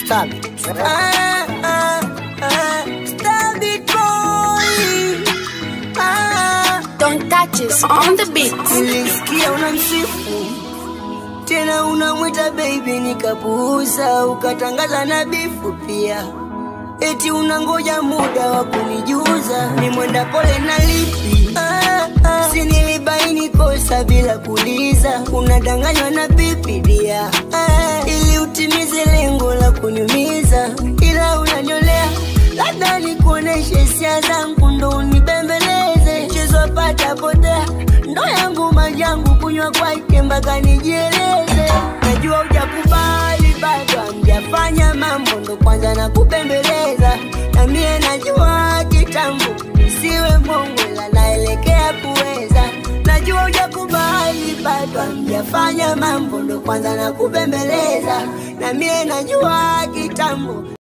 Stop it, boy. Don't touch us on the beat. Nilisikia unamsifu tena unamwita baby, nikapuuza ukatangaza na bifu pia. Eti unangoja muda wa kunijuza ni mwenda pole na lipi. Si nilibaini kosa bila kuuliza, unadanganywa na pipi dia ili utimize lengo la kuniumiza, ila unanyolea. Labda nikuoneshe hisia zangu ndo unibembeleze, chezo pata potea ndo yangu majangu kunywa kwake mpaka nijieleze. Najua hujakubali bado hamjafanya mambo, ndo kwanza nakupembeleza. Na mie najua kitambo siwe mongo la naelekea kuweza. Najua hujakubali bado hamjafanya mambo, ndo kwanza nakupembeleza. Na mie najua kitambo